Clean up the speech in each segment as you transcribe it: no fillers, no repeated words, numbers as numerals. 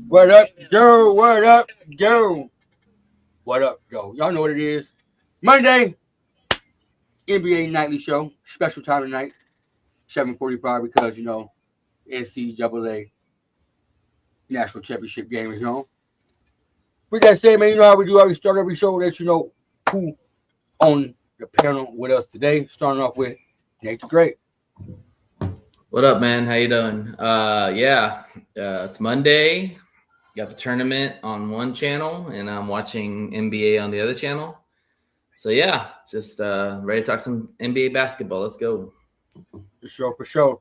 What up, Joe? What up, Joe? What up, Joe? Y'all know what it is. Monday, NBA Nightly Show. Special time tonight, 7:45 because, NCAA National Championship game is on. With that said, man, you know how we do. We start every show, let you know who on the panel with us today. Starting off with Nate the Great. What up, man? How you doing? It's Monday. Got the tournament on one channel, and I'm watching NBA on the other channel. So yeah, just ready to talk some NBA basketball. Let's go. For sure.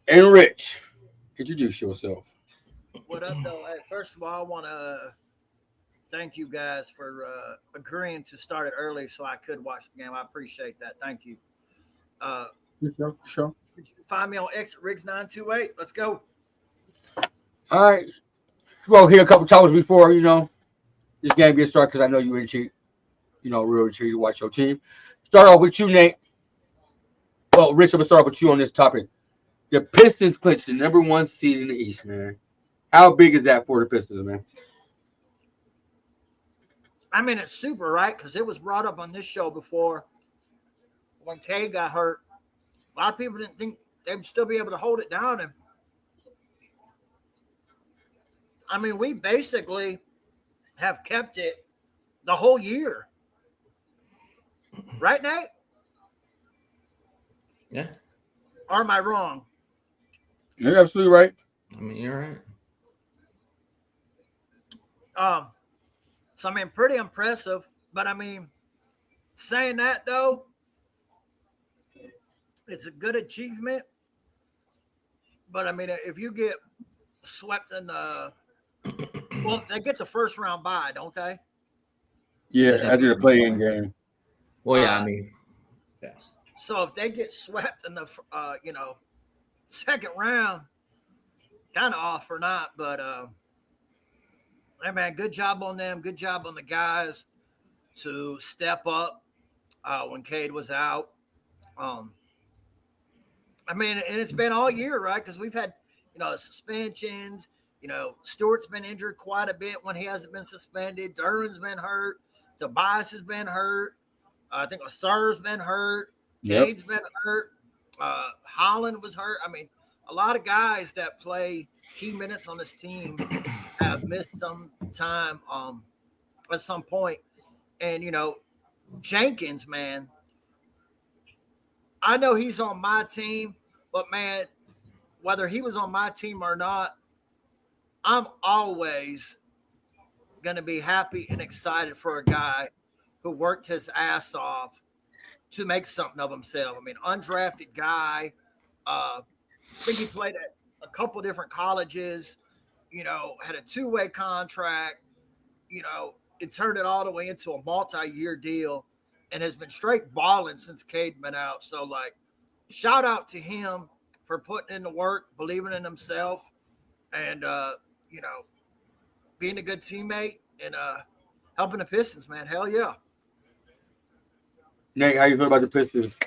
And Rich, introduce yourself. What up, though? Hey, first of all, I want to thank you guys for agreeing to start it early so I could watch the game. I appreciate that. Thank you. Uh, Sure. you can find me on X Riggs928. Let's go. All right. Well, here a couple times before, this game gets started because I know you intrigued, real intrigued to watch your team. Start off with you, Nate. Well, Rich, I'm going to start off with you on this topic. The Pistons clinched the number one seed in the East, man. How big is that for the Pistons, man? I mean, it's super, right? Because it was brought up on this show before when Kay got hurt. A lot of people didn't think they would still be able to hold it down. And I mean, we basically have kept it the whole year. Right, Nate? Yeah. Or am I wrong? You're absolutely right. I mean, you're right. So I mean, pretty impressive. But I mean, saying that though, it's a good achievement. But I mean, if you get swept in the, well, they get the first round bye, don't they? Yeah, I did a play-in game. Well, yeah, I mean, yeah. So if they get swept in the, second round, kind of off or not, but hey man, good job on them. Good job on the guys to step up when Cade was out. I mean, and it's been all year, right? Because we've had, suspensions. Stewart's been injured quite a bit when he hasn't been suspended. Duran's been hurt. Tobias has been hurt. I think Lasar's been hurt. Cade's been hurt. Holland was hurt. I mean, a lot of guys that play key minutes on this team have missed some time at some point. And, Jenkins, man, I know he's on my team, but, man, whether he was on my team or not, I'm always going to be happy and excited for a guy who worked his ass off to make something of himself. I mean, undrafted guy. I think he played at a couple different colleges, had a two-way contract, it turned it all the way into a multi-year deal and has been straight balling since Cade been out. So, shout out to him for putting in the work, believing in himself, and, being a good teammate and helping the Pistons, man. Hell yeah. Nate, how you feel about the Pistons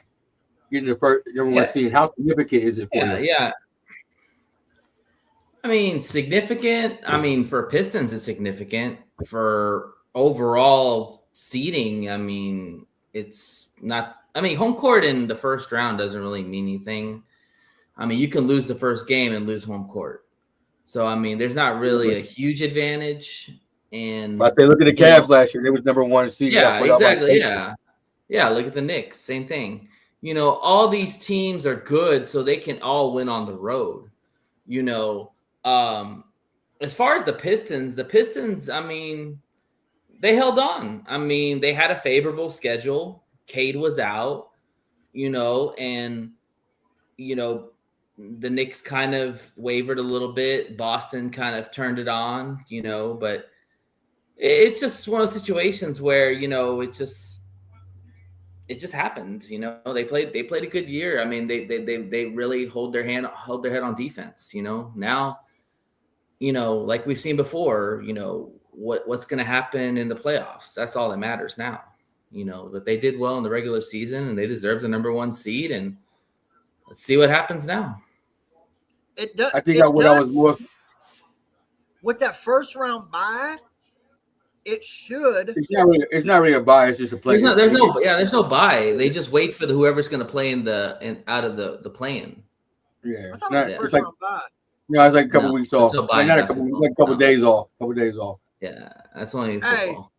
getting the first number one seed? How significant is it for you? Yeah. I mean, significant. I mean, for Pistons, it's significant. For overall seeding, I mean, it's not. I mean, home court in the first round doesn't really mean anything. I mean, you can lose the first game and lose home court. So, I mean, there's not really a huge advantage. And but they look at the Cavs last year; they was number one seed. Yeah, exactly. Yeah. Look at the Knicks. Same thing. All these teams are good, so they can all win on the road. As far as the Pistons, I mean, they held on. I mean, they had a favorable schedule. Cade was out, and the Knicks kind of wavered a little bit. Boston kind of turned it on, but it's just one of those situations where, it just happened. They played a good year. I mean, they really held their head on defense. Now, like we've seen before, what's going to happen in the playoffs. That's all that matters now. That they did well in the regular season and they deserve the number one seed. And let's see what happens now. It does. I think what I was more. with that first round bye, it should. It's not really a bye. It's just a play. There's no bye. They just wait for whoever's going to play out of the play-in. Yeah, I thought it was the first round bye. No, it's like a couple weeks off. No Like not a couple, like a couple days off. Couple days off. Yeah, that's only football.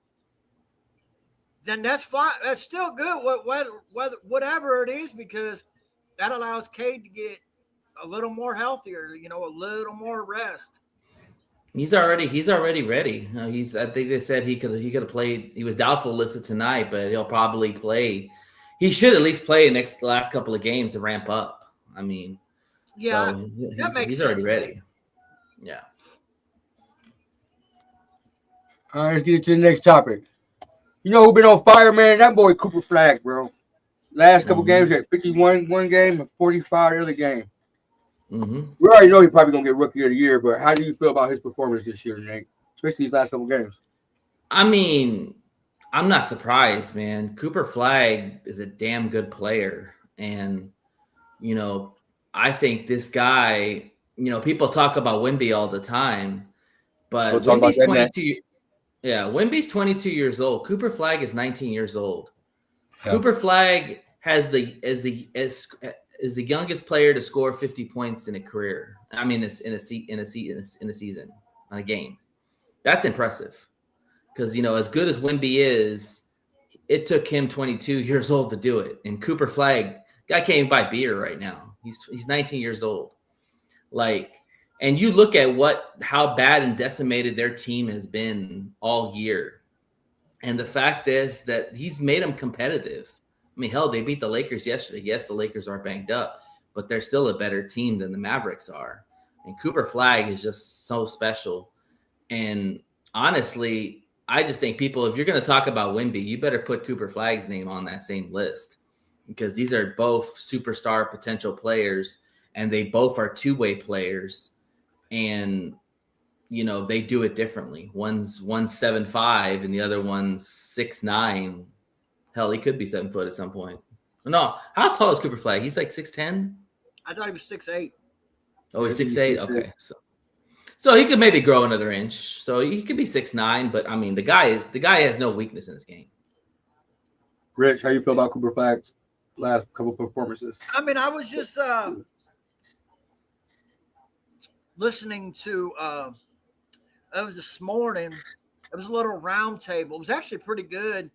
Then that's fine. That's still good. Whatever it is, because that allows Cade to get a little more healthier. A little more rest. He's already ready. I think they said he could have played. He was doubtful listed tonight, but he'll probably play. He should at least play the last couple of games to ramp up. I mean, yeah, so that makes he's sense. already ready. Yeah. All right, let's get to the next topic. You know who been on fire, man? That boy Cooper Flagg, bro. Last couple games, he had 51 one game and 45 the other game. Mm-hmm. We already know he's probably gonna get Rookie of the Year, but how do you feel about his performance this year, Nate? Especially these last couple games. I mean, I'm not surprised, man. Cooper Flagg is a damn good player, and I think this guy. People talk about Wemby all the time, but Wemby's 22. Yeah, Wemby's 22 years old. Cooper Flagg is 19 years old. Yeah. Cooper Flagg is the youngest player to score 50 points in a career. I mean, in a season, on a game. That's impressive. Because as good as Wemby is, it took him 22 years old to do it. And Cooper Flagg, guy can't even buy beer right now. He's 19 years old. And you look at how bad and decimated their team has been all year. And the fact is that he's made them competitive. I mean, hell, they beat the Lakers yesterday. Yes, the Lakers are banged up, but they're still a better team than the Mavericks are. And Cooper Flagg is just so special. And honestly, I just think if you're going to talk about Wemby, you better put Cooper Flagg's name on that same list, because these are both superstar potential players, and they both are two-way players. And, they do it differently. One's 7'5", and the other one's 6'9". Hell, he could be 7 foot at some point. No, how tall is Cooper Flagg? He's like 6'10". I thought he was 6'8". Oh, he's 6'8". Okay, so he could maybe grow another inch. So he could be 6'9". But I mean, the guy has no weakness in his game. Rich, how you feel about Cooper Flagg's last couple performances? I mean, I was just listening to it was this morning. It was a little round table. It was actually pretty good. It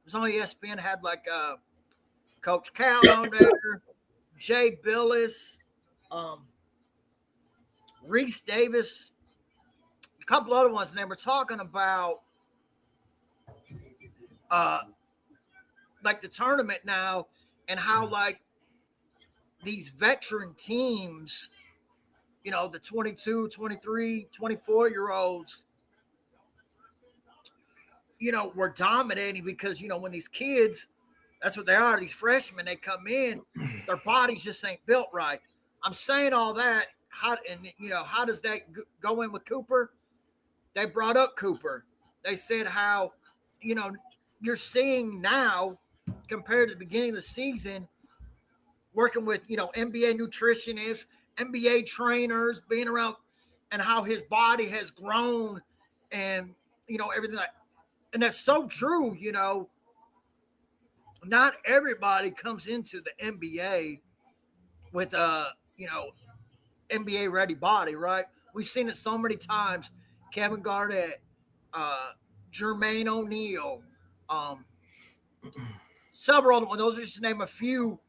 was on ESPN. Had like Coach Cal on there, Jay Billis, Reese Davis, a couple other ones, and they were talking about like the tournament now, and how like these veteran teams, the 22, 23, 24-year-olds, were dominating because, when these kids, that's what they are, these freshmen, they come in, their bodies just ain't built right. I'm saying all that, how does that go in with Cooper? They brought up Cooper. They said how, you're seeing now compared to the beginning of the season, working with, NBA nutritionists, NBA trainers, being around, and how his body has grown, and everything like, and that's so true. Not everybody comes into the NBA with a NBA ready body, right? We've seen it so many times. Kevin Garnett, Jermaine O'Neal, several other ones. Those are just to name a few.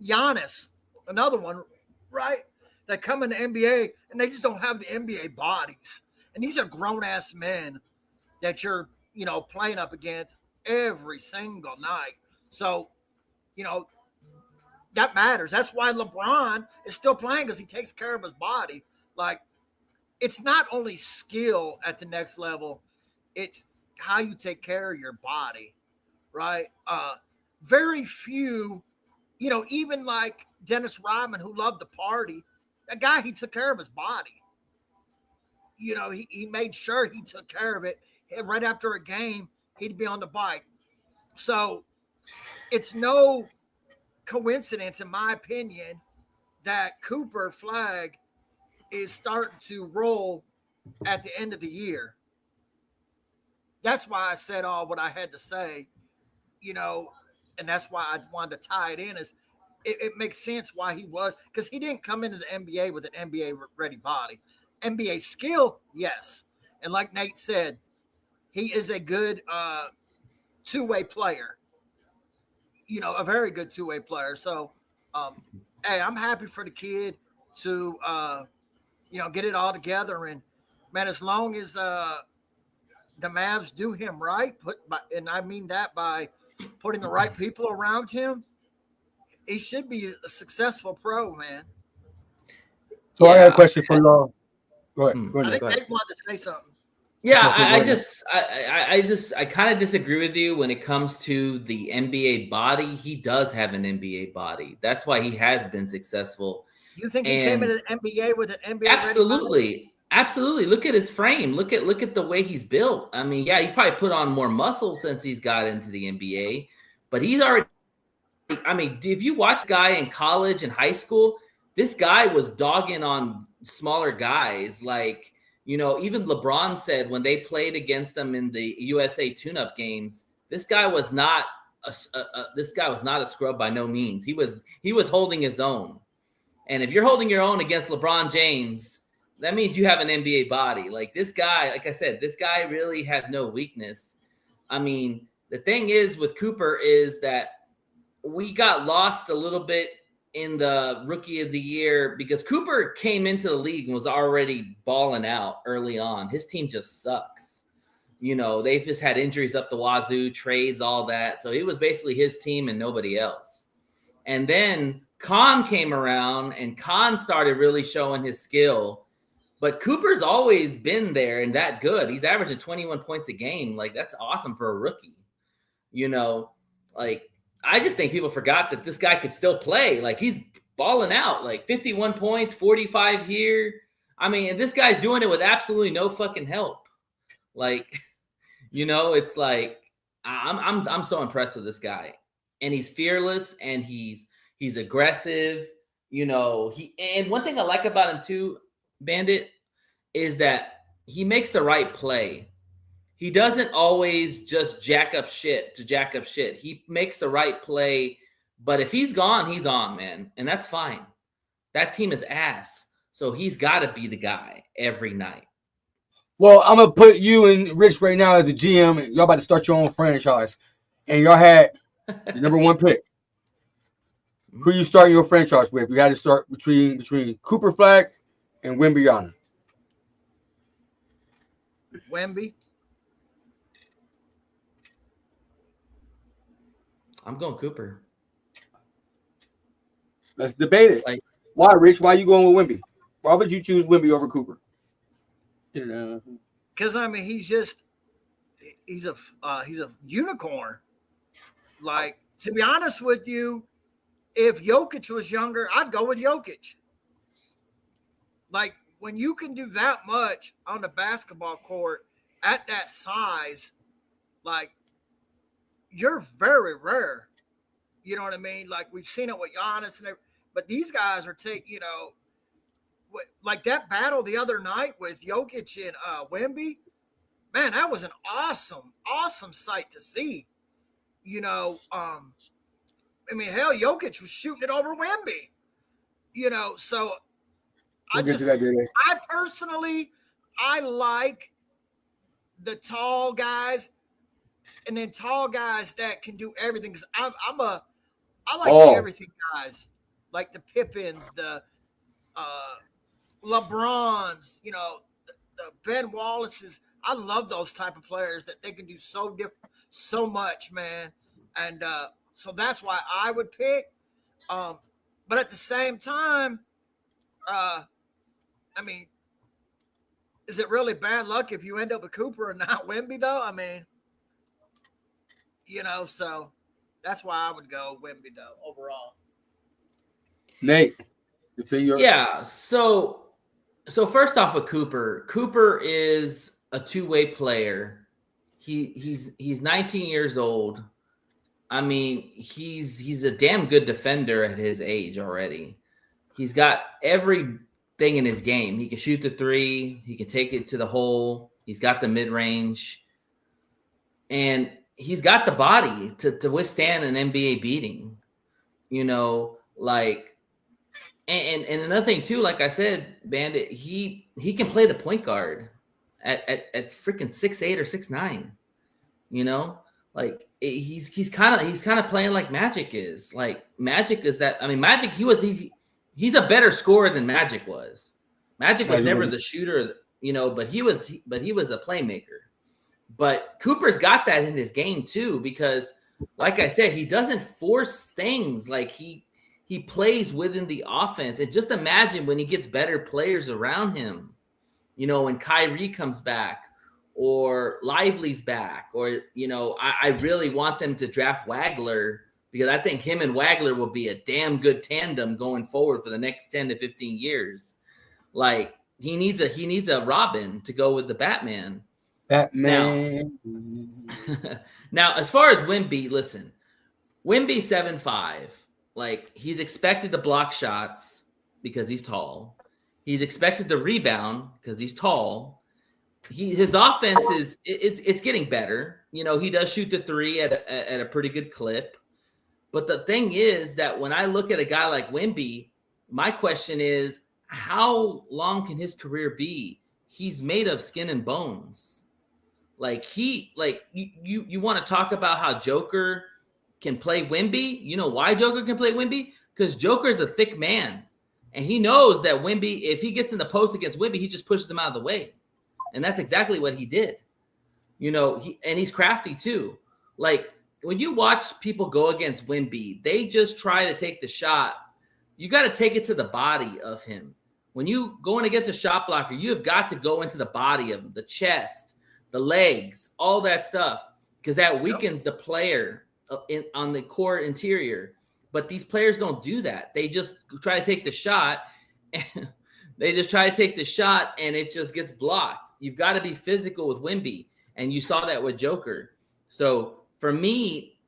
Giannis, another one, right? That come in the NBA and they just don't have the NBA bodies. And these are grown-ass men that you're, playing up against every single night. So, that matters. That's why LeBron is still playing, because he takes care of his body. Like, it's not only skill at the next level, it's how you take care of your body, right? Very few, even like Dennis Rodman, who loved the party, that guy, he took care of his body. He made sure he took care of it. And right after a game, he'd be on the bike. So it's no coincidence, in my opinion, that Cooper Flagg is starting to roll at the end of the year. That's why I said all what I had to say, and that's why I wanted to tie it in. Is it makes sense why he was, because he didn't come into the NBA with an NBA ready body. NBA skill, yes, and like Nate said, he is a good two-way player. A very good two-way player. So, hey, I'm happy for the kid to get it all together. And man, as long as the Mavs do him right, and I mean that by putting the right people around him, he should be a successful pro, man. So I got a question for Law. Go ahead. I think Nate wanted to say something. Yeah, I kind of disagree with you when it comes to the NBA body. He does have an NBA body. That's why he has been successful. You think he came into the NBA with an NBA? Absolutely. Look at his frame. Look at the way he's built. I mean, yeah, he's probably put on more muscle since he's got into the NBA, but he's already. I mean, if you watch guy in college and high school, this guy was dogging on smaller guys. Like, even LeBron said when they played against them in the USA tune-up games, this guy was not a scrub by no means. He was holding his own. And if you're holding your own against LeBron James, that means you have an NBA body. Like this guy, like I said, this guy really has no weakness. I mean, the thing is with Cooper is that we got lost a little bit in the rookie of the year because Cooper came into the league and was already balling out early on. His team just sucks. They've just had injuries up the wazoo, trades, all that. So it was basically his team and nobody else. And then Khan came around and Khan started really showing his skill. But Cooper's always been there and that good. He's averaging 21 points a game. Like, that's awesome for a rookie. I just think people forgot that this guy could still play. Like, he's balling out, like 51 points, 45 here. I mean, this guy's doing it with absolutely no fucking help. Like, it's like I'm so impressed with this guy. And he's fearless and he's aggressive. And one thing I like about him too, Bandit, is that he makes the right play. He doesn't always just jack up shit. He makes the right play, but if he's gone, he's on, man. And that's fine. That team is ass. So he's got to be the guy every night. Well, I'm going to put you and Rich right now as the GM. Y'all about to start your own franchise. And y'all had the number one pick. Who you starting your franchise with? You had to start between Cooper Flag and Wembanyama. Wemby. I'm going Cooper. Let's debate it. Why, Rich? Why are you going with Wemby? Why would you choose Wemby over Cooper? Because I mean, he's a unicorn. Like, to be honest with you, if Jokic was younger, I'd go with Jokic. Like, when you can do that much on the basketball court at that size, like, you're very rare. You know what I mean? Like, we've seen it with Giannis and everything, but these guys are like that battle the other night with Jokic and Wemby. Man, that was an awesome sight to see. I mean, hell, Jokic was shooting it over Wemby. So I personally like the tall guys, and then tall guys that can do everything. Because I like the everything guys, like the Pippins, the LeBrons, the Ben Wallaces. I love those type of players that they can do so much, man. And so that's why I would pick. But at the same time, I mean, is it really bad luck if you end up with Cooper and not Wemby, though? I mean, so that's why I would go Wemby, though, overall. Nate, yeah. So first off with Cooper is a two-way player. He's 19 years old. I mean, he's a damn good defender at his age already. He's got every thing in his game. He can shoot the three. He can take it to the hole. He's got the mid-range. And he's got the body to withstand an NBA beating. You know, like, and another thing too, like I said, Bandit, he can play the point guard at freaking 6'8" or 6'9". You know, like he's kind of playing like Magic is. Like Magic is that. I mean, Magic he's a better scorer than Magic was. Magic was never the shooter, you know, but he was a playmaker. But Cooper's got that in his game too, because like I said, he doesn't force things. Like he plays within the offense. And just imagine when he gets better players around him, you know, when Kyrie comes back or Lively's back, or, you know, I really want them to draft Wagler, because I think him and Wagler will be a damn good tandem going forward for the next 10 to 15 years. Like he needs a Robin to go with the Batman. Now, as far as Wemby, listen, Wemby 7'5", like he's expected to block shots because he's tall. He's expected to rebound because he's tall. His offense it's getting better. You know, he does shoot the three at a pretty good clip. But the thing is that when I look at a guy like Wemby, my question is, how long can his career be? He's made of skin and bones. Like you want to talk about how Joker can play Wemby? You know why Joker can play Wemby? Because Joker is a thick man, and he knows that Wemby, if he gets in the post against Wemby, he just pushes him out of the way, and that's exactly what he did. You know, he's crafty too. Like when you watch people go against Wemby, they just try to take the shot. You got to take it to the body of him. When you going against a shot blocker, you have got to go into the body of him, the chest, the legs, all that stuff, because that weakens the player on the court interior. But these players don't do that. They just try to take the shot, and and it just gets blocked. You've got to be physical with Wemby, and you saw that with Joker. So for me,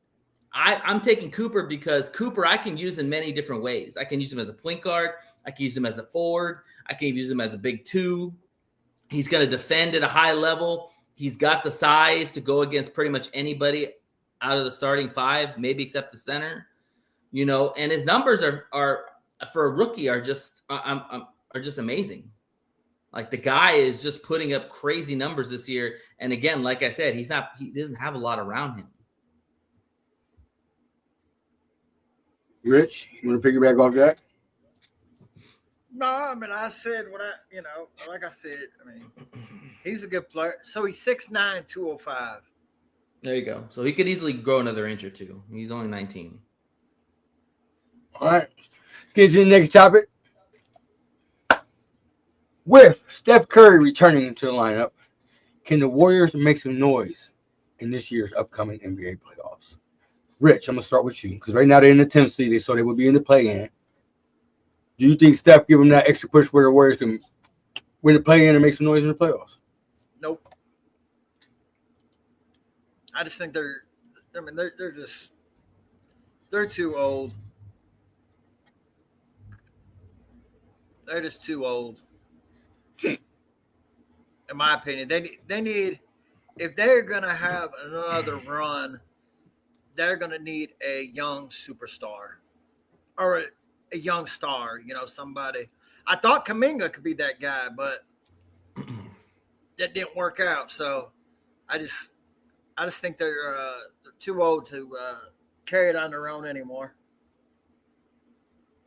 I'm taking Cooper because Cooper I can use in many different ways. I can use him as a point guard. I can use him as a forward. I can use him as a big two. He's going to defend at a high level. He's got the size to go against pretty much anybody out of the starting five, maybe except the center, you know, and his numbers are for a rookie are just amazing. Like the guy is just putting up crazy numbers this year. And again, like I said, he doesn't have a lot around him. Rich, you want to piggyback off that? No, I mean, I said like I said, I mean, he's a good player. So he's 6'9", 205. There you go. So he could easily grow another inch or two. He's only 19. All right. Let's get to the next topic. With Steph Curry returning to the lineup, can the Warriors make some noise in this year's upcoming NBA playoffs? Rich, I'm going to start with you, because right now they're in the 10th seed, so they will be in the play-in. Do you think Steph give them that extra push where the Warriors can win the play-in and make some noise in the playoffs? Nope. I just think they're too old. They're just too old. In my opinion, they need, if they're gonna have another run, they're gonna need a young superstar or a young star. You know, somebody. I thought Kuminga could be that guy, but that didn't work out. So I just think they're too old to carry it on their own anymore.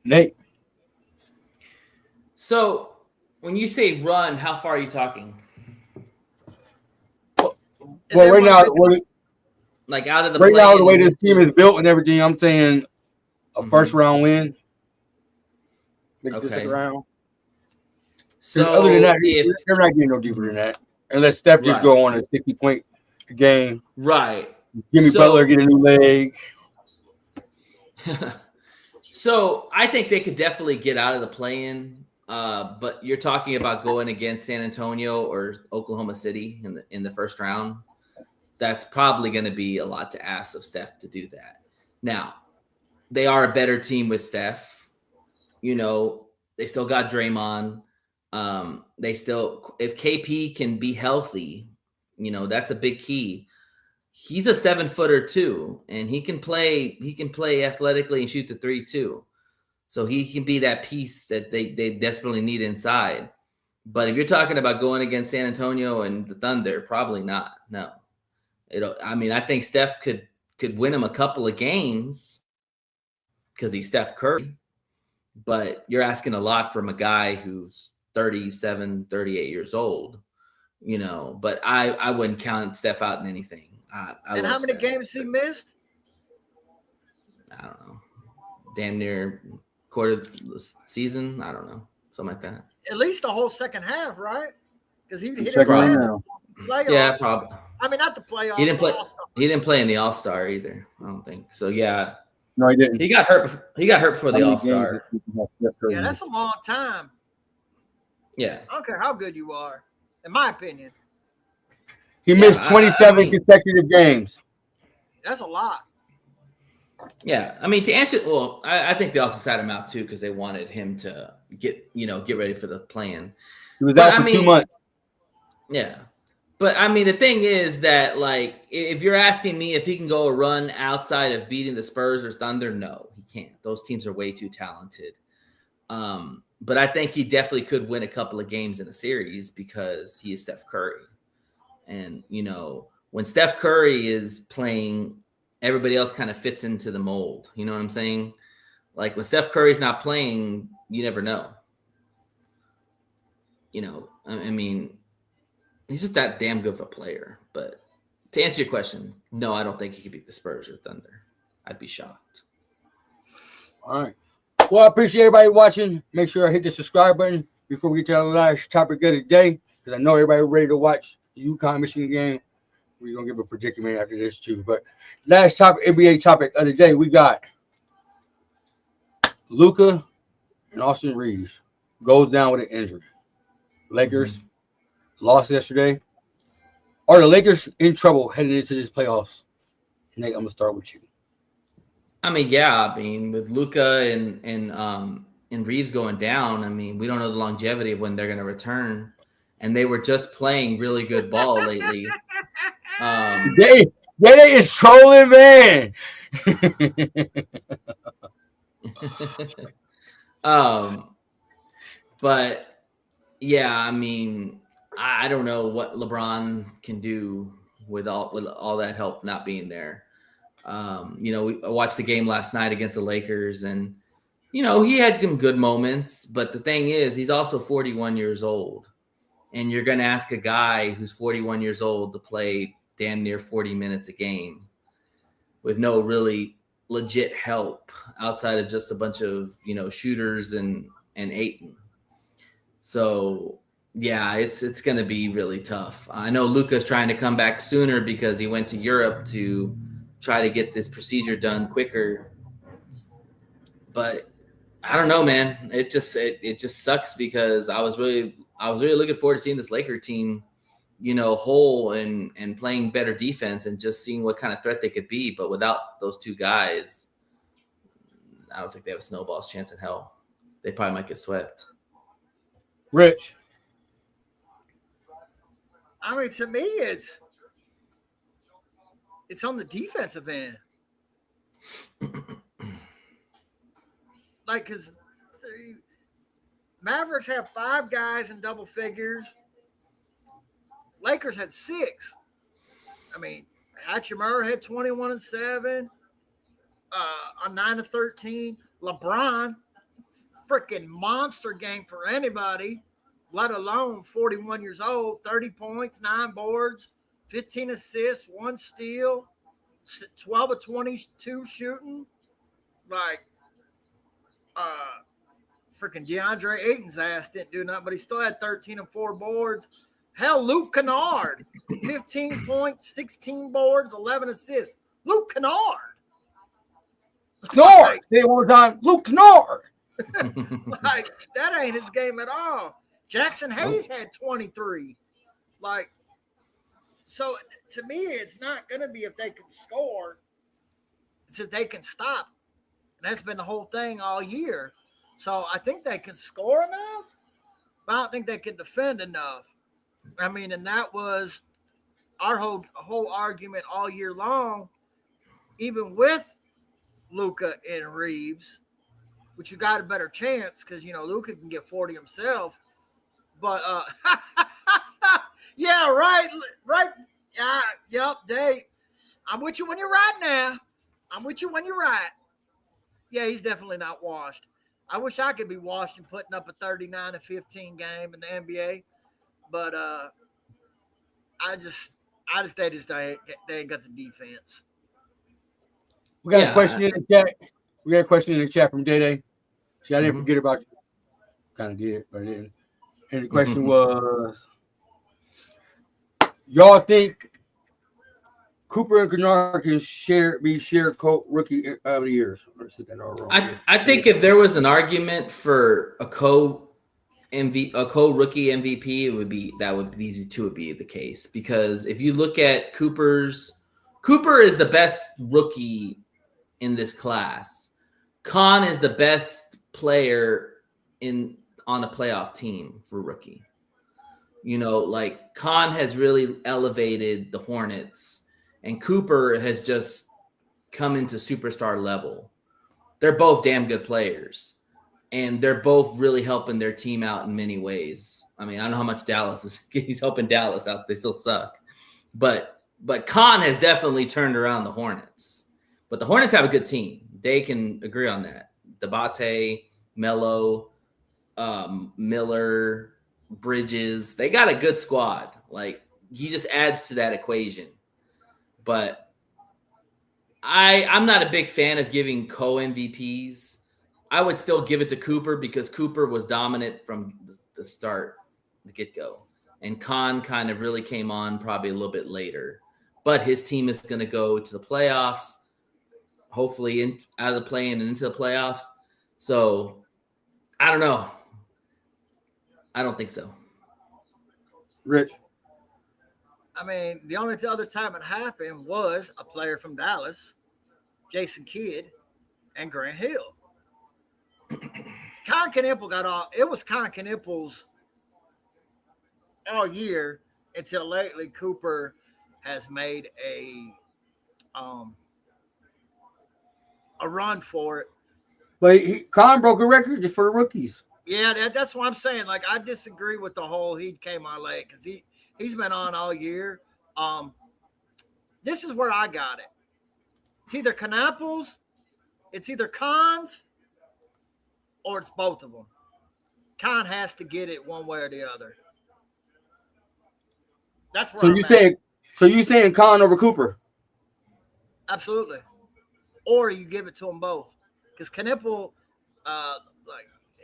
Nate. So when you say run, how far are you talking? Well, right now, like out of the right now, the way this team is built and everything, I'm saying a first round win. Okay. Round. So other than that, they're not getting no deeper than that, unless Steph just go on a 60-point game. Right. Jimmy Butler get a new leg. So I think they could definitely get out of the play-in. But you're talking about going against San Antonio or Oklahoma City in the first round. That's probably going to be a lot to ask of Steph to do that. Now, they are a better team with Steph. You know, they still got Draymond. They still, if KP can be healthy, you know, that's a big key. He's a 7-footer too, and he can play athletically and shoot the three too. So he can be that piece that they desperately need inside. But if you're talking about going against San Antonio and the Thunder, probably not. No. I think Steph could win him a couple of games because he's Steph Curry. But you're asking a lot from a guy who's 37, 38 years old, you know. But I wouldn't count Steph out in anything. And how many games he missed? I don't know. Damn near quarter of the season. I don't know. Something like that. At least the whole second half, right? Because he didn't Check play right in now. the playoffs. Yeah, probably. I mean, not the playoffs. He didn't play. All-Star. He didn't play in the All-Star either. I don't think so. Yeah, No, he didn't. he got hurt. He got hurt before the How many All-Star. games does Steph Curry Yeah, have? that's a long time. Yeah, I don't care how good you are, in my opinion. He missed 27 consecutive games. That's a lot. yeah. I mean, to answer, well, I think they also sat him out too because they wanted him to get ready for the plan. He was out for 2 months. Yeah. But I mean, the thing is that, like, if you're asking me if he can go a run outside of beating the Spurs or Thunder, no, he can't. Those teams are way too talented. But I think he definitely could win a couple of games in a series because he is Steph Curry. And, you know, when Steph Curry is playing, everybody else kind of fits into the mold. You know what I'm saying? Like, when Steph Curry's not playing, you never know. You know, I mean, he's just that damn good of a player. But to answer your question, no, I don't think he could beat the Spurs or Thunder. I'd be shocked. All right. Well, I appreciate everybody watching. Make sure I hit the subscribe button before we get to the last topic of the day, because I know everybody ready to watch the UConn Michigan game. We're going to give a predicament after this, too. But last topic, NBA topic of the day, we got Luka and Austin Reeves goes down with an injury. Lakers lost yesterday. Are the Lakers in trouble heading into this playoffs? Nate, I'm going to start with you. I mean, yeah. I mean, with Luka and Reeves going down, I mean, we don't know the longevity of when they're going to return. And they were just playing really good ball lately. They is trolling, man. But yeah, I mean, I don't know what LeBron can do with all that help not being there. You know, I watched the game last night against the Lakers, and you know, he had some good moments, but the thing is, he's also 41 years old, and you're going to ask a guy who's 41 years old to play damn near 40 minutes a game with no really legit help outside of just a bunch of, you know, shooters and Ayton. So yeah, it's going to be really tough. I know Luka's trying to come back sooner because he went to Europe to try to get this procedure done quicker. But I don't know, man. It just sucks because I was really looking forward to seeing this Laker team, you know, whole and playing better defense and just seeing what kind of threat they could be. But without those two guys, I don't think they have a snowball's chance in hell. They probably might get swept. Rich. I mean, to me, it's on the defensive end. Like, because Mavericks have 5 guys in double figures. Lakers had 6. I mean, Hachimura had 21 and 7, on 9 of 13. LeBron, freaking monster game for anybody, let alone 41 years old, 30 points, 9 boards, 15 assists, 1 steal, 12 of 22 shooting. Like, freaking DeAndre Ayton's ass didn't do nothing, but he still had 13 and 4 boards. Hell, Luke Kennard, 15 points, 16 boards, 11 assists. Luke Kennard. Kennard. Say it one more time. Luke Kennard. Like, that ain't his game at all. Jackson Hayes had 23. Like, so to me, it's not going to be if they can score. It's if they can stop. And that's been the whole thing all year. So I think they can score enough. but I don't think they can defend enough. I mean, and that was our whole argument all year long, even with Luka and Reeves, which you got a better chance because Luka can get 40 himself. But yeah, right. Yep, Dave. I'm with you when you're right now. I'm with you when you're right. Yeah, he's definitely not washed. I wish I could be washed and putting up a 39-15 game in the NBA, but they ain't got the defense. We got a question in the chat. We got a question in the chat from Day. See, I didn't forget about you. Kind of did, but I didn't. And the question was, y'all think Cooper and Kennard can be shared rookie of the years? I think if there was an argument for a co-rookie MVP, it would be these two would be the case, because if you look at Cooper is the best rookie in this class. Khan is the best player on a playoff team for rookie. Like Khan has really elevated the Hornets, and Cooper has just come into superstar level. They're both damn good players, and they're both really helping their team out in many ways. I mean, I don't know how much he's helping Dallas out. They still suck. But Khan has definitely turned around the Hornets. But the Hornets have a good team. They can agree on that. Debate, Melo, Miller, Bridges. They got a good squad. Like, he just adds to that equation. But I'm not a big fan of giving co-MVPs. I would still give it to Cooper because Cooper was dominant from the start, the get-go. And Khan kind of really came on probably a little bit later. But his team is going to go to the playoffs, hopefully out of the play-in and into the playoffs. So, I don't know. I don't think so. Rich? I mean, the only other time it happened was a player from Dallas, Jason Kidd, and Grant Hill. Con Knippel it was Con Knippel's all year until lately. Cooper has made a run for it. But Con broke a record just for the rookies. Yeah, that's what I'm saying. Like, I disagree with the whole he came on late because he's been on all year. This is where I got it. It's either Knapples, it's either Cons, or it's both of them. Con has to get it one way or the other. That's where So you saying Con over Cooper? Absolutely. Or you give it to them both, because Knippel,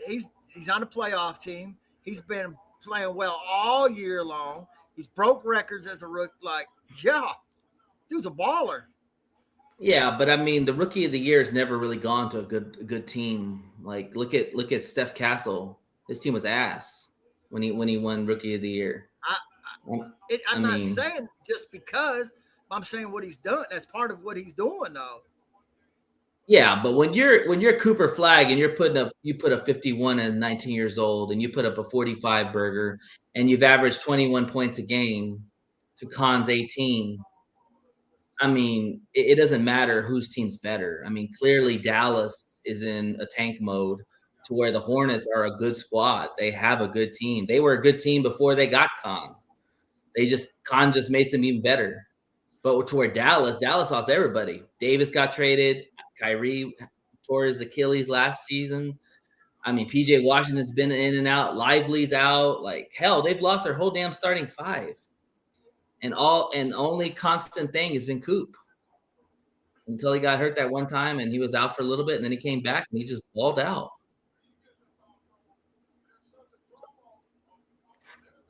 he's on a playoff team. He's been playing well all year long. He's broke records as a rookie. Like, yeah, dude's a baller. Yeah, but I mean, the rookie of the year has never really gone to a good team. Like, look at Steph Castle. His team was ass when he won rookie of the year. I'm not saying just because. I'm saying what he's done. That's part of what he's doing, though. Yeah, but when you're Cooper Flag and you put up 51 and 19 years old, and you put up a 45 burger, and you've averaged 21 points a game to Con's 18. I mean, it doesn't matter whose team's better. I mean, clearly Dallas is in a tank mode to where the Hornets are a good squad. They have a good team. They were a good team before they got Con. Con just made them even better. But to where Dallas lost everybody. Davis got traded. Kyrie tore his Achilles last season. I mean, PJ Washington's been in and out. Lively's out. Like, hell, they've lost their whole damn starting five. And only constant thing has been Coop until he got hurt that one time, and he was out for a little bit, and then he came back and he just balled out.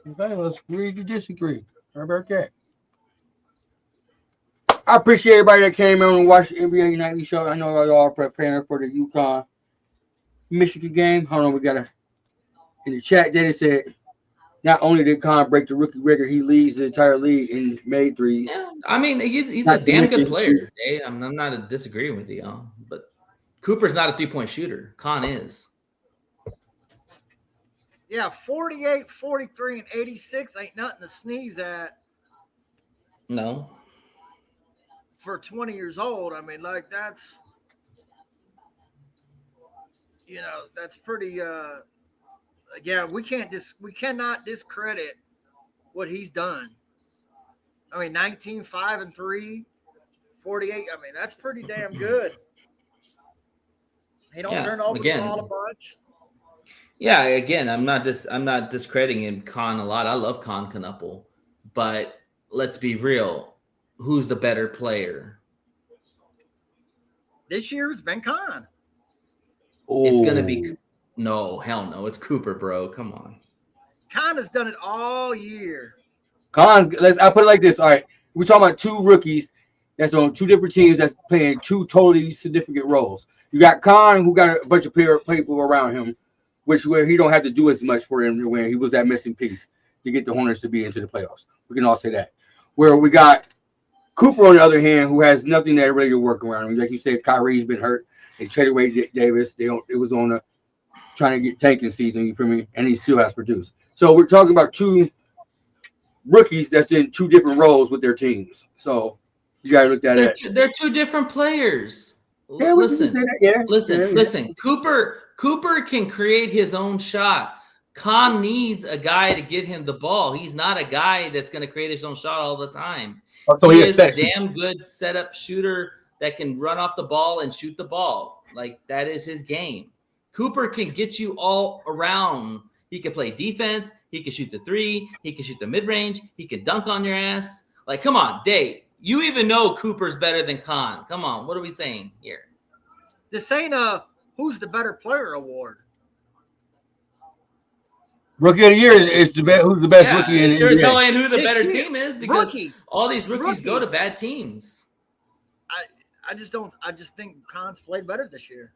Okay, let's agree to disagree. How about that? I appreciate everybody that came in and watched the NBA Nightly Show. I know y'all are preparing for the UConn Michigan game. Hold on, we got in the chat. They said not only did Con break the rookie record, he leads the entire league in made threes. Yeah, I mean, he's a damn good player. Okay? I'm not disagreeing with you, but Cooper's not a 3-point shooter. Con is. Yeah, 48, 43, and 86 ain't nothing to sneeze at No. for 20 years old. I mean, like that's that's pretty yeah, we cannot discredit what he's done. I mean, 19, 5, and 3, 48. I mean, that's pretty damn good. He don't turn over the ball a bunch. Yeah, again, I'm not discrediting him, Con, a lot. I love Con Knuppel, but let's be real. Who's the better player? This year's been Con. It's gonna be no, hell no. It's Cooper, bro. Come on. Con has done it all year. I'll put it like this. All right, we're talking about two rookies that's on two different teams that's playing two totally significant roles. You got Khan, who got a bunch of people around him, where he don't have to do as much for him when he was that missing piece to get the Hornets to be into the playoffs. We can all say that. Where we got Cooper, on the other hand, who has nothing that really to work around him. Like you said, Kyrie's been hurt. They traded away Davis. It was on a trying to get tanking season, you feel me? And he still has produced. So we're talking about two rookies that's in two different roles with their teams. So you gotta look at it. They're two different players. Yeah, listen. Cooper can create his own shot. Khan needs a guy to get him the ball. He's not a guy that's going to create his own shot all the time. So he is a damn good setup shooter that can run off the ball and shoot the ball. Like, that is his game. Cooper can get you all around. He can play defense. He can shoot the three. He can shoot the mid-range. He can dunk on your ass. Like, come on, Dave. You even know Cooper's better than Khan. Come on, what are we saying here? This ain't a who's the better player award. Rookie of the year is who's the best rookie in the sure NBA. As hell ain't who the better team is because all these rookies go to bad teams. I just think Khan's played better this year.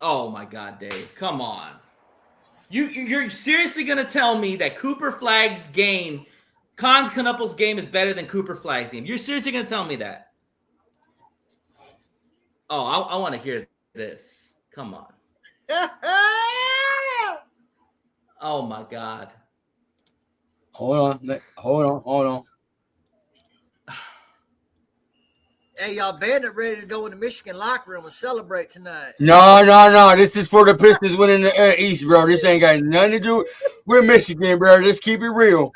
Oh my God, Dave. Come on. You're seriously gonna tell me that Cooper Flagg's game, Khan Knuppel's game is better than Cooper Flagg's game? You're seriously gonna tell me that? Oh, I want to hear this. Come on. Oh my God. Hold on. Hey, y'all, Bandit ready to go in the Michigan locker room and celebrate tonight. No. This is for the Pistons winning the East, bro. This ain't got nothing to do with Michigan, bro. Let's keep it real.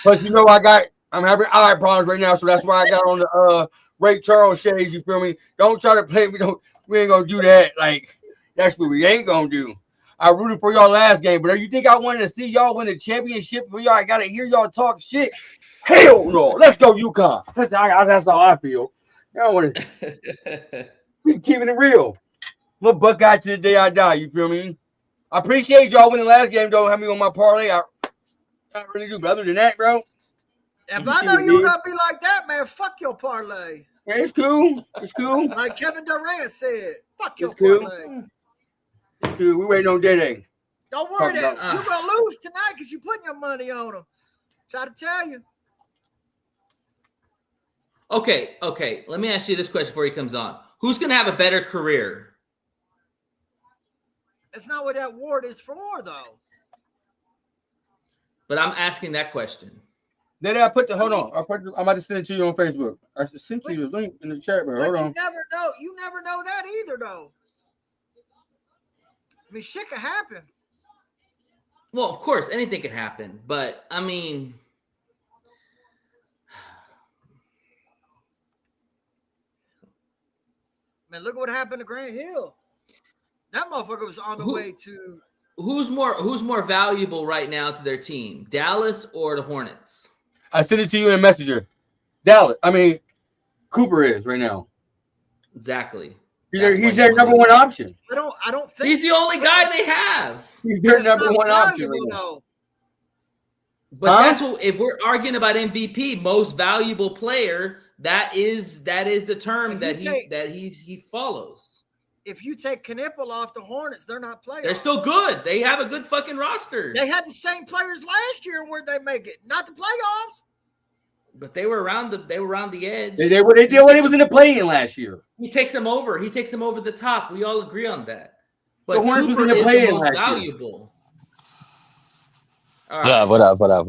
But you know, I'm having eye problems right now, so that's why I got on the Ray Charles shades. You feel me? Don't try to play me. We ain't gonna do that. Like, that's what we ain't gonna do. I rooted for y'all last game, but you think I wanted to see y'all win the championship for y'all? I gotta hear y'all talk shit. Hell no. Let's go UConn. That's how I feel. I don't want to. Just keeping it real. Little Buckeye to the day I die. You feel me? I appreciate y'all winning the last game. Don't have me on my parlay. I really do. But other than that, bro. If I know you're gonna be like that, man, fuck your parlay. Yeah, it's cool. Like Kevin Durant said, fuck your parlay. It's cool. We waiting on Day. Don't worry that you're gonna lose tonight because you're putting your money on him. Try to tell you. Okay. Let me ask you this question before he comes on. Who's going to have a better career? That's not what that award is for, though. But I'm asking that question. Then I put hold on. I'm about to send it to you on Facebook. I sent you the link in the chat, but hold on. You never know. You never know that either, though. I mean, shit could happen. Well, of course, anything could happen. But, I mean... Man, look what happened to Grant Hill. That motherfucker was on the way to. Who's more valuable right now to their team, Dallas or the Hornets? I sent it to you in Messenger. Dallas. I mean, Cooper is right now. Exactly. He's their number one option. I don't think he's the only guy they have. He's their number one option right now. But that's what, if we're arguing about MVP, most valuable player, that is the term that he follows. If you take Knuppel off the Hornets, they're not playing. They're still good. They have a good fucking roster. They had the same players last year. Where'd they make it? Not the playoffs. But they were around the edge. They did when he was in the play-in last year. He takes them over. He takes them over the top. We all agree on that. But Hornets was Cooper in the is the play-in most last year. valuable. All right. Yeah, what up? What up?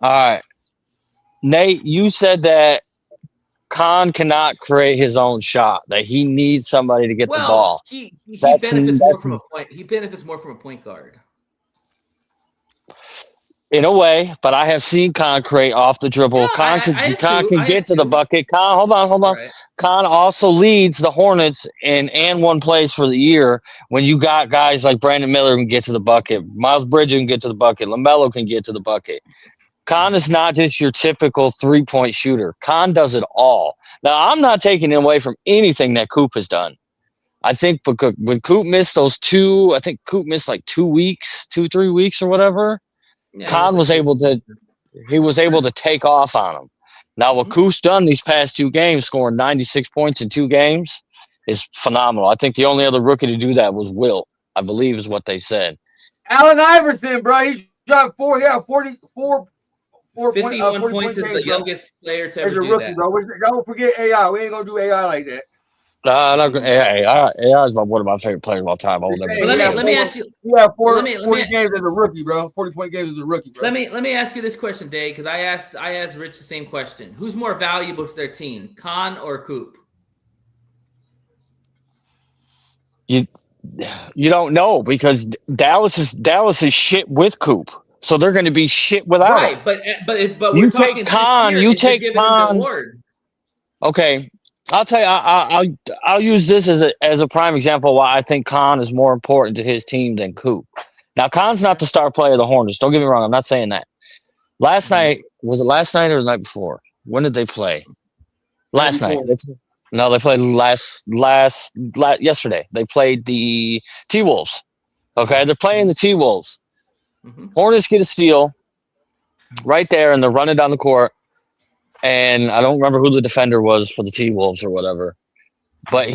All right. Nate, you said that Khan cannot create his own shot, that he needs somebody to get the ball. He That's- benefits more that's- from a point. He benefits more from a point guard. In a way, but I have seen Khan create off the dribble. Yeah, Khan can get to the bucket. Khan, hold on. Right. Khan also leads the Hornets in and one plays for the year when you got guys like Brandon Miller who can get to the bucket, Miles Bridges can get to the bucket, LaMelo can get to the bucket. Khan is not just your typical three-point shooter. Khan does it all. Now, I'm not taking away from anything that Coop has done. I think when Coop missed those I think Coop missed like 3 weeks or whatever. Yeah, Khan was able to take off on him. Now, what Coop's done these past 2 games, scoring 96 points in 2 games, is phenomenal. I think the only other rookie to do that was Will, I believe is what they said. Allen Iverson, bro. He dropped 44 51 40 points is games, the bro. youngest player to As ever a do rookie, that. bro. Don't forget AI. We ain't gonna do AI like that. AI is one of my favorite players of all time. I will never But let me ask you. He had 40 let me- games as a rookie, bro. 40-point games as a rookie, bro. Let me ask you this question, Dave, because I asked Rich the same question. Who's more valuable to their team, Khan or Coop? You don't know because Dallas is shit with Coop, so they're going to be shit without him. Right, but You we're take talking Khan, this year, you and you're take giving him Khan. the award. Okay, I'll tell you. I'll use this as a prime example why I think Khan is more important to his team than Coop. Now, Khan's not the star player of the Hornets. Don't get me wrong. I'm not saying that. Last night or the night before? When did they play? Last night. No, they played yesterday. They played the T-Wolves. Okay, they're playing the T-Wolves. Hornets get a steal right there, and they're running down the court. And I don't remember who the defender was for the T-Wolves or whatever. But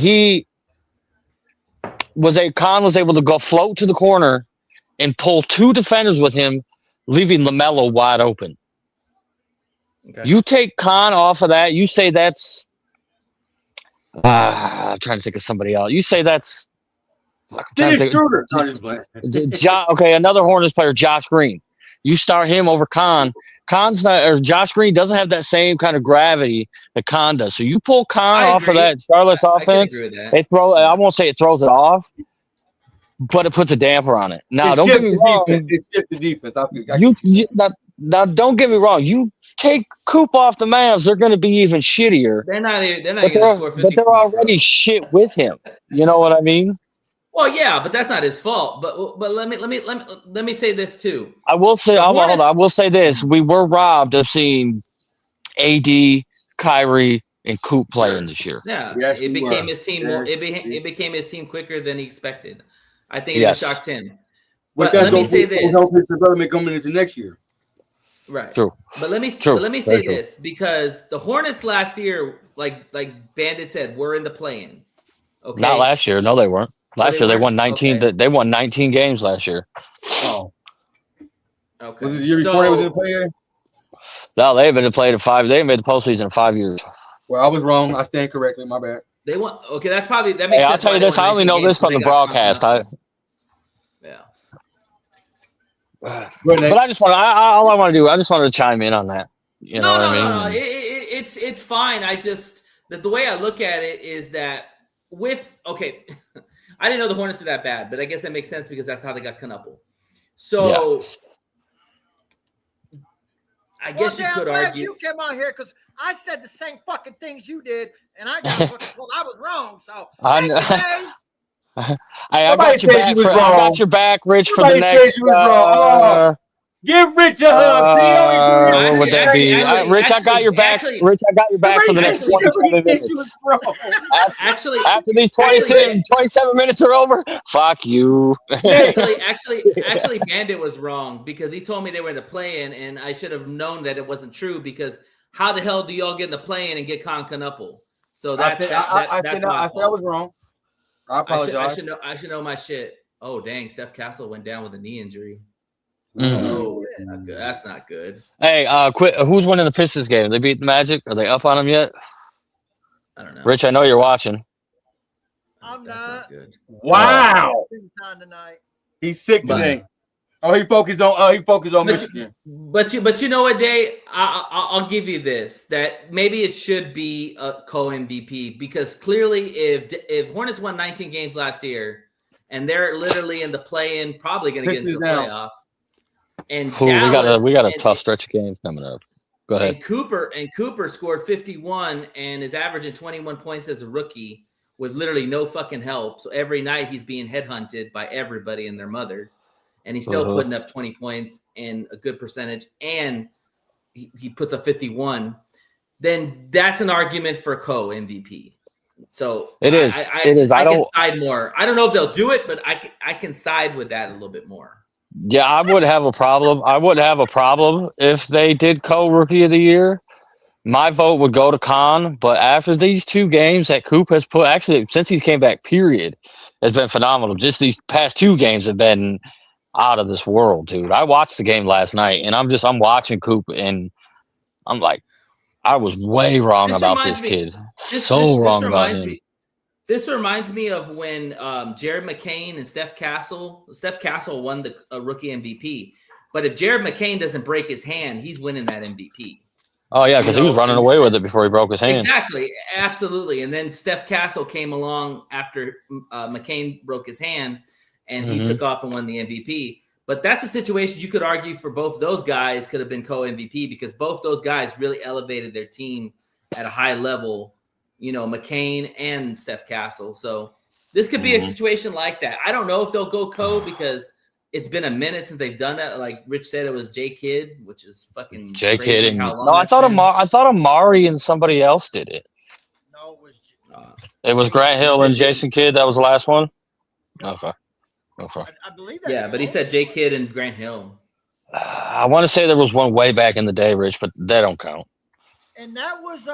Khan was able to go float to the corner and pull 2 defenders with him, leaving LaMelo wide open. Okay. You take Khan off of that, you say that's I'm trying to think of somebody else. You say that's Dennis Schroeder. Okay, another Hornets player, Josh Green. You start him over Khan. Josh Green doesn't have that same kind of gravity that Khan does. So you pull Khan off of that Charlotte's offense. I won't say it throws it off, but it puts a damper on it. Now, don't get me wrong. It's just the defense. Now, don't get me wrong. You take Coop off the Mavs, they're going to be even shittier. They're not going to score 50 but they're already shit with him. You know what I mean? Well, yeah, but that's not his fault. But let me say this too. I will say I will say this: we were robbed of seeing AD, Kyrie, and Coop playing this year. Yeah, yes, it became his team. It became his team quicker than he expected. I think it shocked him. But let me say this: development coming into next year. Right. True. But let me say this because the Hornets last year, like Bandit said, were in the play-in. Okay. Not last year. No, they weren't. Last year they won 19. Okay. They won 19 games last year. Oh. Okay. Was it the year before they was in the play-in? No, they haven't played in 5. They haven't made the postseason in 5 years. Well, I was wrong. I stand correctly. My bad. They won. Okay, that makes sense. I'll tell you this. I only know this from the broadcast. Yeah. But I just want all I want to do. I just wanted to chime in on that. You know what I mean? No. It's fine. I just the way I look at it is that I didn't know the Hornets were that bad, but I guess that makes sense because that's how they got Knuckle. So I guess you could argue. You came out here because I said the same fucking things you did, and I got fucking told I was wrong. So I got your back. I got your back, Rich, for the next. Give Rich a hug. What would that be? Rich, I got your back. Rich, I got your back for the next 27 minutes. After these 27 minutes are over, fuck you. Actually, Bandit was wrong because he told me they were in the play-in, and I should have known that it wasn't true because how the hell do y'all get in the play-in and get Knuckle? So that's I said I was wrong. I apologize. I should know my shit. Oh dang, Steph Castle went down with a knee injury. Oh, that's not good. That's not good. Hey, who's winning the Pistons game? They beat the Magic? Are they up on them yet? I don't know. Rich, I know you're watching. I'm That's not. not good. Wow. Time tonight. He's sick But- today. Oh, he focused on Michigan. But you know what, Day? I'll give you this, that maybe it should be a co-MVP, because clearly if Hornets won 19 games last year and they're literally in the play-in, probably going to get into the playoffs. And Dallas, we got a tough stretch of games coming up. Go ahead. And Cooper scored 51 and is averaging 21 points as a rookie with literally no fucking help. So every night he's being headhunted by everybody and their mother. And he's still putting up 20 points and a good percentage, and he puts up 51, then that's an argument for co-MVP. So it is. I can side more. I don't know if they'll do it, but I can side with that a little bit more. Yeah, I would have a problem. I wouldn't have a problem if they did co-rookie of the year. My vote would go to Khan, but after these 2 games that Coop has put, actually since he came back, period, has been phenomenal. Just these past 2 games have been out of this world, dude. I watched the game last night, and I'm watching Coop, and I'm like, I was way wrong about this kid. Wrong about him. This reminds me of when Jared McCain and Steph Castle won the rookie MVP. But if Jared McCain doesn't break his hand, he's winning that MVP. Oh, yeah, because he was running away with it before he broke his hand. Exactly. Absolutely. And then Steph Castle came along after McCain broke his hand, and he took off and won the MVP. But that's a situation you could argue for both those guys could have been co-MVP, because both those guys really elevated their team at a high level, McCain and Steph Castle. So this could be a situation like that. I don't know if they'll go co, because it's been a minute since they've done that. Like Rich said, it was J Kidd, which is fucking J crazy. Kidd. I thought Amari and somebody else did it. No, it was Grant Hill and Jason Kidd. That was the last one. Okay. I believe that. Yeah, but he said J Kidd and Grant Hill. I want to say there was one way back in the day, Rich, but that don't count. And that was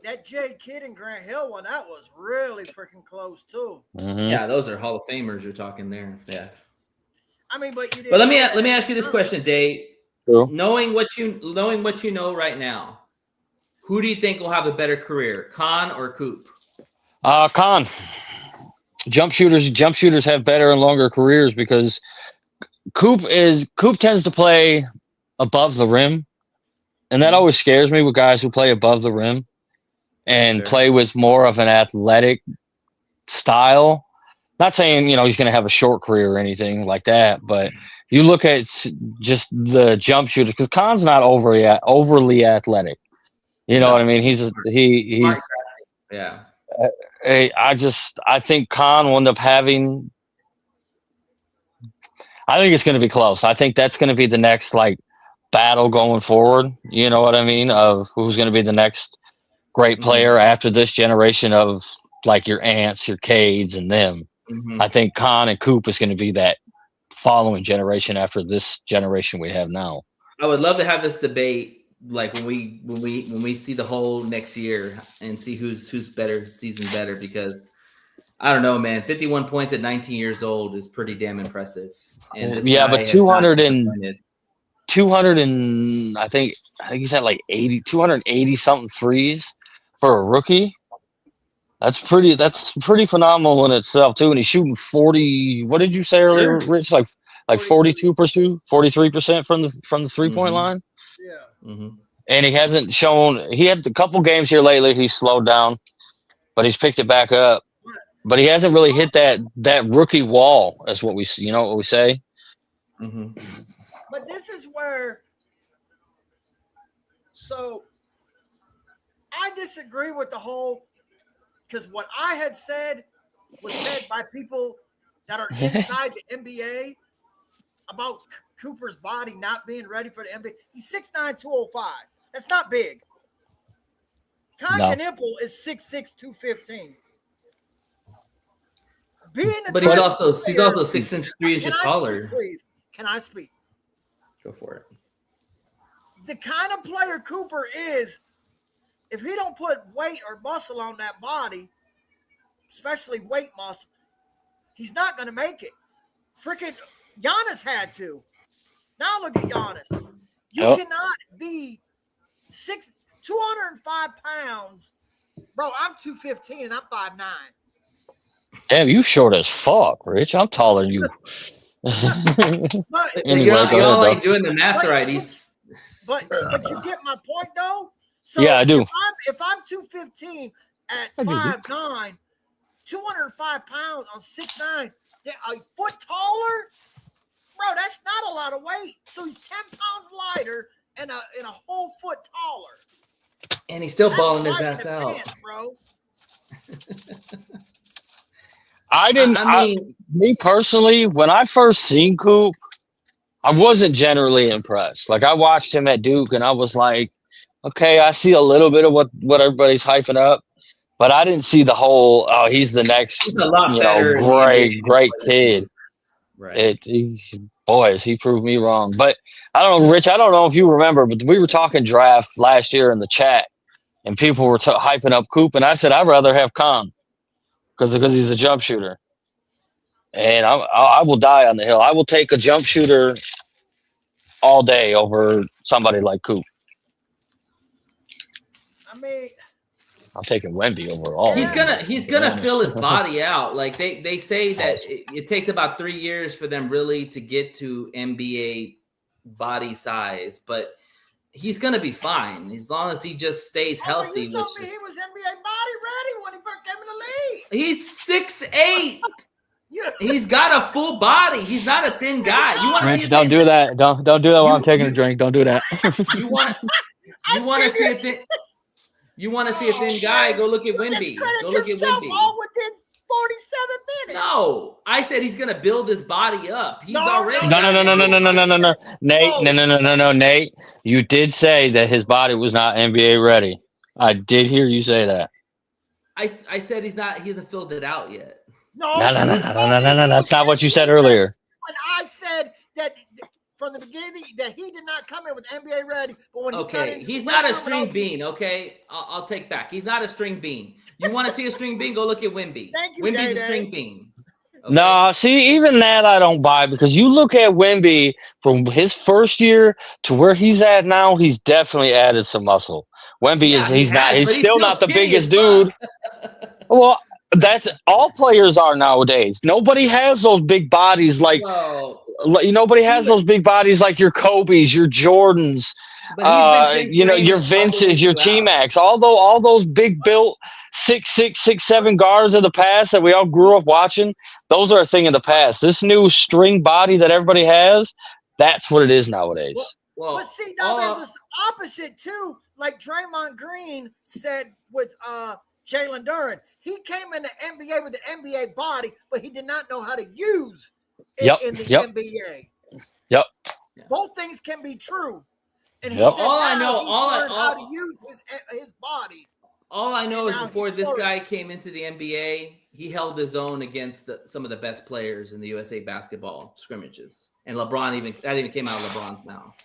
that J Kidd and Grant Hill one. That was really freaking close too. Yeah, those are Hall of Famers you're talking there. Yeah. I mean, but let me ask you this question, Dave. True. Knowing what you know right now, who do you think will have a better career, Khan or Coop? Khan. Jump shooters have better and longer careers, because Coop tends to play above the rim, and that always scares me with guys who play above the rim and play with more of an athletic style. Not saying he's going to have a short career or anything like that, but you look at just the jump shooters, because Khan's not overly athletic. You know what I mean? He's yeah. I think Khan will end up having. I think it's going to be close. I think that's going to be the next battle going forward. You know what I mean? Of who's going to be the next great player after this generation of your Ants, your Cades, and them. I think Khan and Coop is going to be that following generation after this generation we have now. I would love to have this debate. Like when we see the whole next year and see who's better season better, because I don't know, man, 51 points at 19 years old is pretty damn impressive. And but 200 and I think he's had 280 something threes for a rookie. That's pretty phenomenal in itself too. And he's shooting 40. What did you say earlier, Rich? Like 42%, 43% from the 3-point line. Yeah. And he hasn't shown. He had a couple games here lately. He's slowed down, but he's picked it back up. But he hasn't really hit that rookie wall, as what we say. But this is where. So, I disagree with the whole, because what I had said was said by people that are inside the NBA about Cooper's body not being ready for the NBA. He's 6'9", 205. That's not big. Knipple is 6'6", 215. But he's also 6 inches 3 inches taller. Please, can I speak? Go for it. The kind of player Cooper is, if he don't put weight or muscle on that body, especially weight muscle, he's not going to make it. Freaking Giannis had to. Now look at Giannis. You cannot be 205 pounds Bro, I'm 215 and I'm 5'9". Damn, you short as fuck, Rich. I'm taller than you. But Anyway, go y'all ahead, like though. doing the math But- right. but you get my point though. So Yeah, I do. If I'm 215 at I do. 5'9", 205 pounds on 6'9", a foot taller, bro, that's not a lot of weight. So he's 10 pounds lighter and a whole foot taller. And he's still That's balling his right in ass the out. pants, bro. I didn't. I mean, Me personally, when I first seen Coop, I wasn't generally impressed. Like I watched him at Duke, and I was like, okay, I see a little bit of what everybody's hyping up, but I didn't see the whole. Oh, he's the next, he's a lot better in the NBA great than kid. right. Boys, he proved me wrong. But I don't know, Rich. I don't know if you remember, but we were talking draft last year in the chat, and people were hyping up Coop, and I said I'd rather have Khan because he's a jump shooter, and I will die on the hill. I will take a jump shooter all day over somebody like Coop. I mean, I'm taking Wemby over all. He's gonna fill his body out. Like they say that it takes about 3 years for them really to get to NBA body size, but he's gonna be fine as long as he just stays healthy. You told me he was NBA body ready when he first came in the league. He's 6'8". Yeah. He's got a full body. He's not a thin guy. You want to see? Don't do that. Don't do that while I'm taking a drink. Don't do that. You want to see a thin? You want to see a thin guy? Go look at Wemby. Go look at Wemby. All within 47 minutes. No, I said he's gonna build his body up. He's No, already No, Nate. You did say that his body was not NBA ready. I did hear you say that. I said he's not. He hasn't filled it out yet. No. That's not what you said earlier. When I said that from the beginning that he did not come in with NBA ready, but when he got in, he's not a string bean. Okay, I'll take back. He's not a string bean. You want to see a string bean? Go look at Wemby. Thank you, Wemby's Day-Day. a string bean. Okay? No, see, even that I don't buy because you look at Wemby from his first year to where he's at now. He's definitely added some muscle. Wemby he's still not the biggest dude. Well, that's all players are nowadays. Nobody has those big bodies like nobody has those big bodies like your Kobe's, your Jordans, your Vinces, your T-Max. All those big built 6'6", 6'7" guards of the past that we all grew up watching, those are a thing of the past. This new string body that everybody has, that's what it is nowadays. But see, now there's this opposite too. Like Draymond Green said with Jalen Duren. He came in the NBA with the NBA body, but he did not know how to use it in the NBA. Yep. Both things can be true. And he Yep. said how to use his body. All I know is before this guy came into the NBA, he held his own against some of the best players in the USA basketball scrimmages. And LeBron that even came out of LeBron's mouth.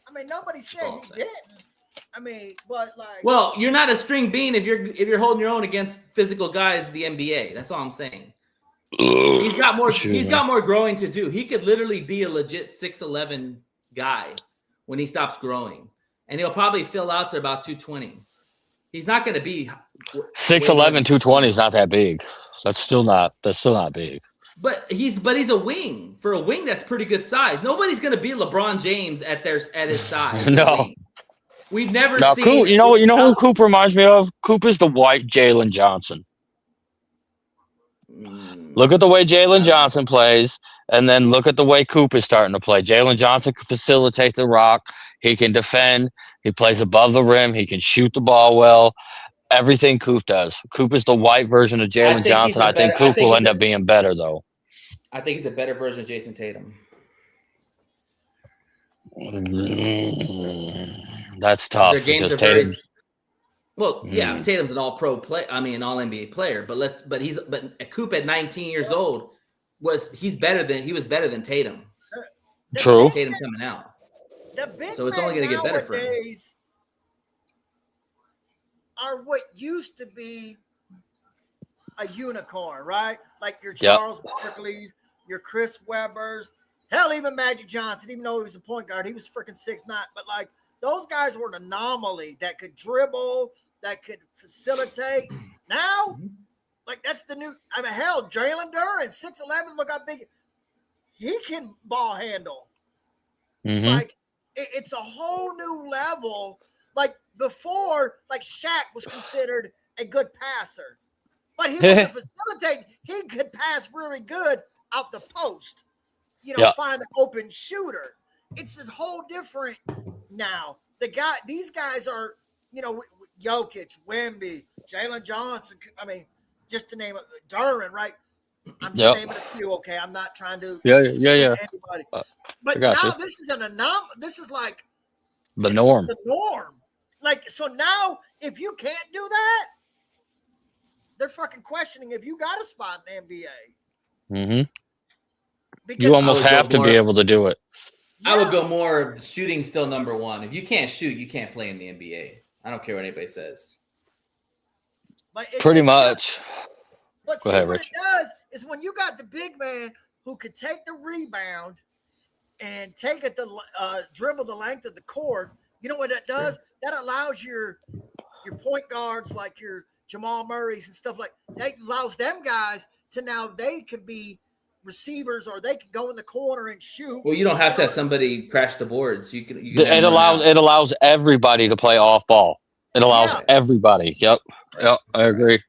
I mean, nobody said he didn't. I mean, but like, well, you're not a string bean if you're holding your own against physical guys in the NBA. That's all I'm saying. He's got more growing to do. He could literally be a legit 6'11" guy when he stops growing, and he'll probably fill out to about 220. He's not going to be 6'11", 220 is not that big. That's still not big. But he's a wing. For a wing, that's pretty good size. Nobody's going to be LeBron James at his size. No. We've never seen. Coop, you know who Coop reminds me of? Coop is the white Jalen Johnson. Look at the way Jalen Johnson plays, and then look at the way Coop is starting to play. Jalen Johnson can facilitate the rock. He can defend. He plays above the rim. He can shoot the ball well. Everything Coop does. Coop is the white version of Jalen Johnson. I think Coop will end up being better, though. I think he's a better version of Jason Tatum. That's tough. Because Tatum. Tatum's an all-pro player. I mean, an all-NBA player. But Coop at 19 years old was better than Tatum. True. Tatum coming out. So it's only going to get better for him. Are what used to be a unicorn, right? Like your Charles Barkley's, your Chris Webbers, hell, even Magic Johnson, even though he was a point guard, he was freaking 6'9". But like those guys were an anomaly that could dribble, that could facilitate. Now, like that's the new. I mean, hell, Jalen Duren, 6'11", look how big he can ball handle. Mm-hmm. Like it's a whole new level. Like before, like Shaq was considered a good passer, but he wasn't facilitating. He could pass really good out the post. Find an open shooter. It's a whole different now. These guys are, Jokic, Wemby, Jalen Johnson. I mean, just to name it, Duren, right? I'm just naming a few. Okay, I'm not trying to anybody. But now this is an anomaly. This is like the norm. The norm. Like, so now if you can't do that, they're fucking questioning if you got a spot in the NBA. Mm-hmm. Because you almost have to be able to do it. I would go more shooting still number one. If you can't shoot, you can't play in the NBA. I don't care what anybody says. Pretty much. But go ahead, what Rich. It does is when you got the big man who could take the rebound and take it dribble the length of the court, you know what that does? That allows your point guards like your Jamal Murray's and stuff like that, allows them guys to now they can be receivers or they can go in the corner and shoot. Well, you don't have to have somebody crash the boards. You can it allows everybody to play off ball. It allows everybody. Yep. I agree.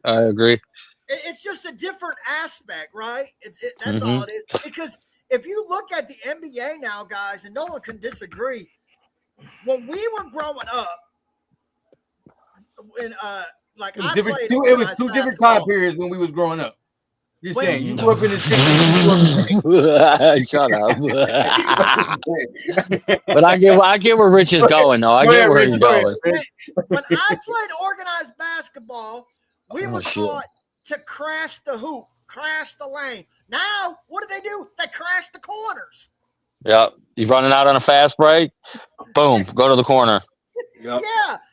It's just a different aspect, right? That's all it is. Because if you look at the NBA now, guys, and no one can disagree, when we were growing up, when it was two different time periods when we was growing up. You're saying you grew up in the 60s. Shut up. But I get where Rich is going, though. I get where he's going. When I played organized basketball, we were taught to crash the hoop, crash the lane. Now, what do? They crash the corners. Yeah, you running out on a fast break? Boom, go to the corner. Yep.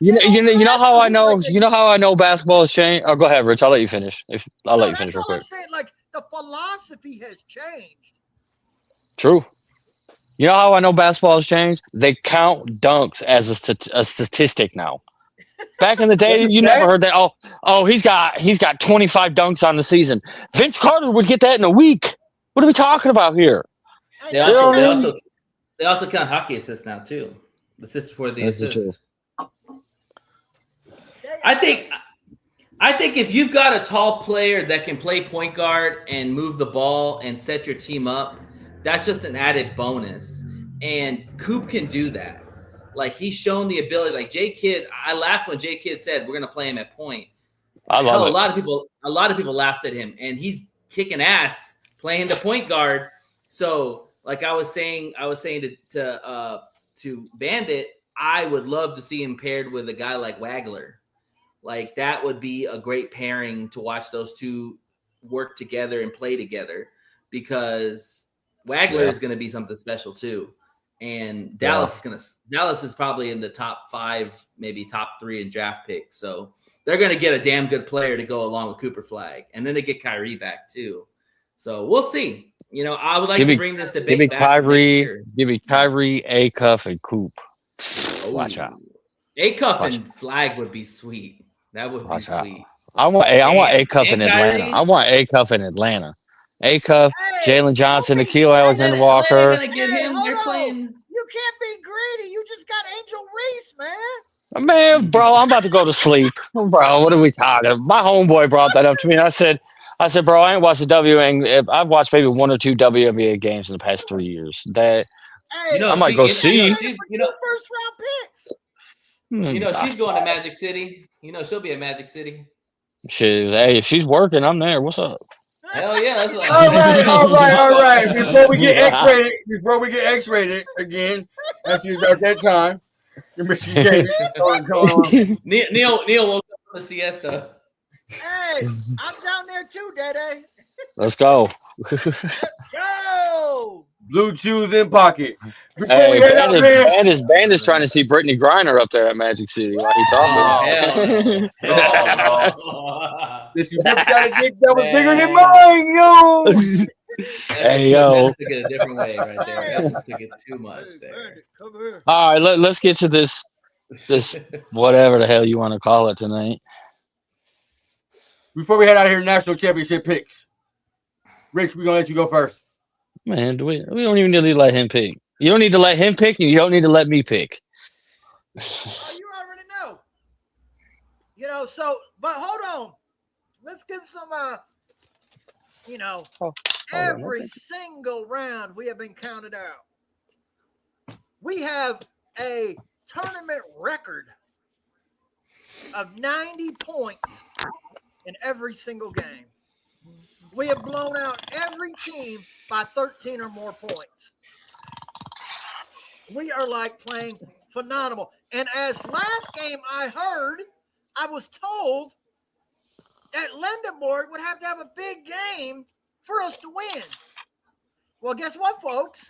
Yeah. You know how I know. You know how I know basketball has changed. Oh, go ahead, Rich. I'll let you finish. I'll let you finish real quick. I'm saying, like the philosophy has changed. True. You know how I know basketball has changed? They count dunks as a statistic now. Back in the day, you never heard that. Oh, he's got 25 dunks on the season. Vince Carter would get that in a week. What are we talking about here? They also count hockey assists now too. Assist for the assist. I think if you've got a tall player that can play point guard and move the ball and set your team up, that's just an added bonus. And Coop can do that. Like he's shown the ability. Like J Kidd, I laughed when J Kidd said we're going to play him at point. I love it. A lot of people laughed at him, and he's kicking ass playing the point guard. So, like I was saying to Bandit, I would love to see him paired with a guy like Wagler. Like that would be a great pairing to watch those two work together and play together because Wagler is going to be something special too. And Dallas is probably in the top 5, maybe top 3 in draft picks. So they're going to get a damn good player to go along with Cooper Flag. And then they get Kyrie back too. So we'll see. I would like to bring this debate back. Give me Kyrie, A-Cuff, and Coop. Watch out. A-Cuff and Flag would be sweet. That would be sweet. I want A-Cuff in Atlanta. I want A-Cuff in Atlanta. A-Cuff, Jalen Johnson, Nikhil Alexander-Walker. They're going to get him. They're playing. You can't be greedy. You just got Angel Reese, man. Man, bro, I'm about to go to sleep. Bro, what are we talking about? My homeboy brought that up to me, and I said, bro, I ain't watched I've watched maybe 1 or 2 WNBA games in the past 3 years. That I might go see. First round picks. She's going to Magic City. She'll be at Magic City. Hey, if she's working, I'm there. What's up? Hell yeah! That's like all right. Before we get X-rated again, as you at that time, Neil woke up from the siesta. Hey, I'm down there too, Dede. Let's go. Let's go. Blue chews in pocket. Hey, Bandit's trying to see Brittany Griner up there at Magic City while he's talking. This you got a dick that was bigger than mine, yo. Hey, yo. That's took it a different way right there. That just took it too much Hey, there. Bandit, come here. All right, let's get to this whatever the hell you want to call it tonight. Before we head out of here, national championship picks. Rich, we're gonna let you go first. Man, we don't even need to let him pick. You don't need to let him pick, and you don't need to let me pick. Oh, you already know. You know, so, but hold on. Let's give some, every single round we have been counted out. We have a tournament record of 90 points in every single game. We have blown out every team by 13 or more points. We are like playing phenomenal. And as last game I heard, I was told that Lindenborg would have to have a big game for us to win. Well, guess what, folks?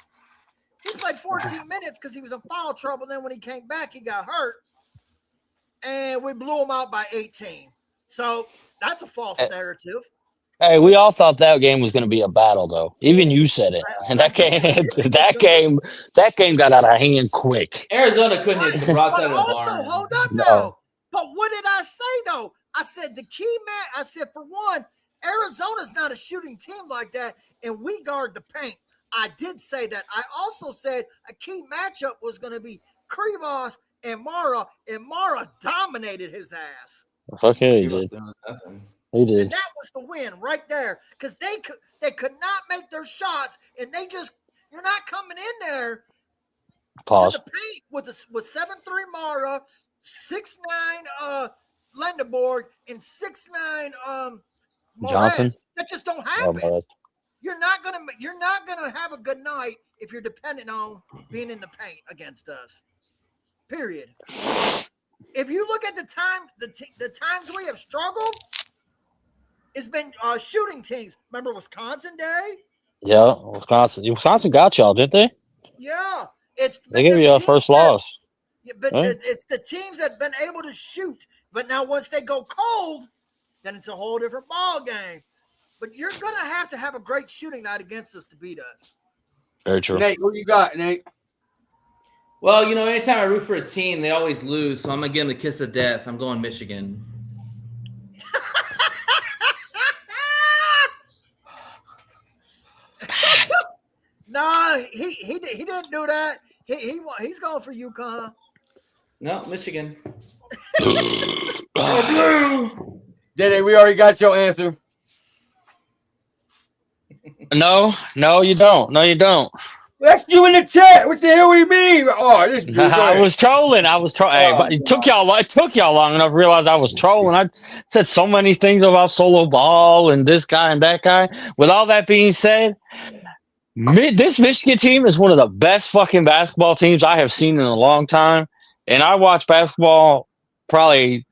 He played 14 minutes because he was in foul trouble. Then when he came back, he got hurt. And we blew him out by 18. So that's a false narrative. Hey, we all thought that game was going to be a battle, though. Even you said it. And that game got out of hand quick. Arizona couldn't hit the broadside of the Also, barn. hold up No. now. But what did I say, though? I said the key match. I said, for one, Arizona's not a shooting team like that, and we guard the paint. I did say that. I also said a key matchup was going to be Krivas and Mara dominated his ass. Fuck yeah, he did. He did. And that was the win right there, because they could not make their shots, and you're not coming in there Pause. to the paint with 7'3" Mara, 6'9" Lindenborg, and 6'9" Johnson. That just don't Oh, happen. bad. You're not gonna have a good night if you're dependent on being in the paint against us. Period. If you look at the times we have struggled, it's been shooting teams. Remember Wisconsin Day? Yeah, Wisconsin got y'all, didn't they? Yeah, They gave you a first loss. Yeah, but Right. it's the teams that have been able to shoot. But now once they go cold, then it's a whole different ball game. But you're gonna have to have a great shooting night against us to beat us. Very true. Nate, what you got, Nate? Well, anytime I root for a team, they always lose. So I'm going to give them the kiss of death. I'm going Michigan. No, he didn't do that. He's going for UConn. No, Michigan. Dede, we already got your answer. No, you don't. No, you don't. That's you in the chat. What the hell do you mean? Oh, this dude. I was trolling. Hey, Oh, but it took y'all long enough to realize I was trolling. I said so many things about solo ball and this guy and that guy. With all that being said, this Michigan team is one of the best fucking basketball teams I have seen in a long time. And I watch basketball probably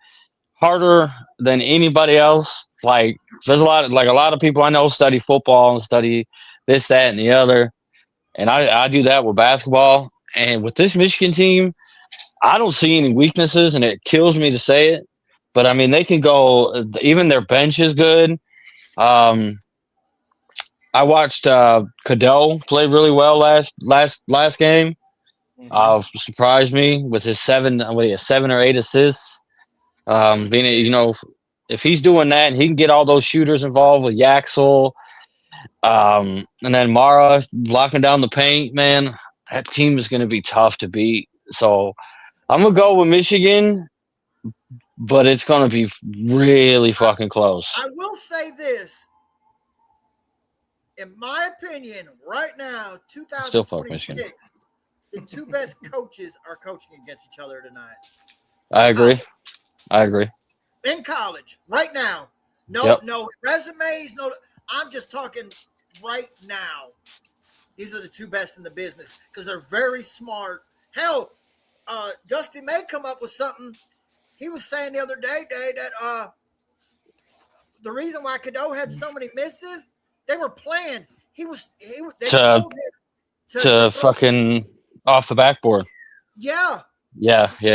harder than anybody else. Like, there's a lot of people I know study football and study this, that, and the other. And I do that with basketball. And with this Michigan team, I don't see any weaknesses, and it kills me to say it. But, I mean, they can go – even their bench is good. I watched Cadeau play really well last game. Surprised me with his 7 or 8 assists. If he's doing that and he can get all those shooters involved with Yaxel – and then Mara locking down the paint, man, that team is going to be tough to beat. So I'm going to go with Michigan, but it's going to be really fucking close. I will say this. In my opinion, right now, Still fuck Michigan. 2026, the two best coaches are coaching against each other tonight. I agree. In college, right now. Yep. No resumes, I'm just talking right now. These are the two best in the business because they're very smart. Hell, Dusty may come up with something. He was saying the other day, that the reason why Cadeau had so many misses, they were playing. They told him to fucking off the backboard. Yeah. Yeah. They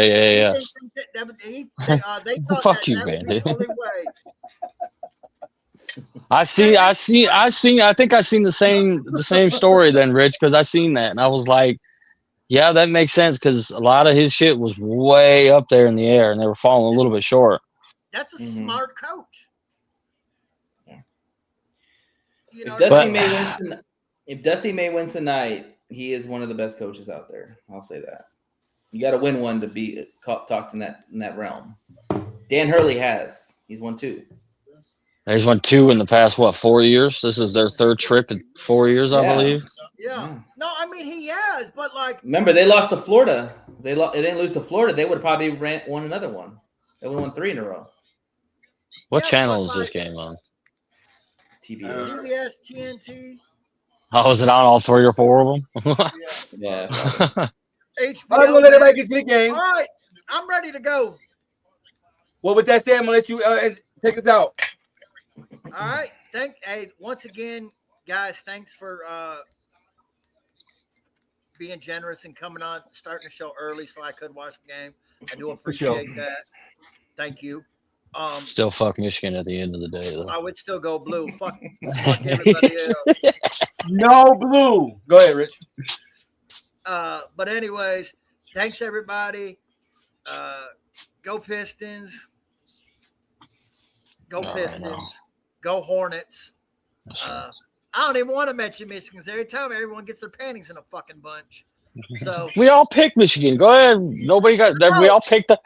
thought Fuck you, that would be Bandit. the only way. I think I seen the same story then, Rich, because I seen that and I was like, yeah, that makes sense because a lot of his shit was way up there in the air and they were falling a little bit short. That's a smart coach. Yeah. You know, if Dusty May wins tonight, he is one of the best coaches out there. I'll say that. You got to win one to be talked in that realm. Dan Hurley has. He's won 2. He's won 2 in the past 4 years. This is their 3rd trip in 4 years, I believe. Yeah. No, I mean he has, but like remember they lost to Florida. They didn't lose to Florida. They would have probably won another one. They would have won 3 in a row. What channel is this game on? TBS, TNT. Oh, is it on all 3 or 4 of them? Yeah. HBO. I'm gonna let everybody get to the game. All right, I'm ready to go. Well, with that said, I'm gonna let you take us out. All right. Once again, guys, thanks for being generous and coming on, starting the show early so I could watch the game. I do appreciate that. Thank you. Still fuck Michigan at the end of the day, though. I would still go blue. Fuck everybody else. No blue. Go ahead, Rich. But anyways, thanks everybody. Go Pistons. Go Pistons. Go Hornets. I don't even want to mention Michigan because every time everyone gets their panties in a fucking bunch. So we all picked Michigan. Go ahead. Nobody got. We all picked. Our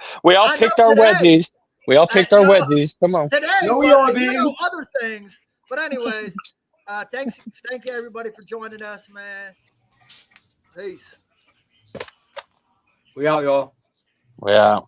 wedgies. We all picked our wedgies. Come on. Today, other things. But anyways, thank you everybody for joining us, man. Peace. We out, y'all. We out.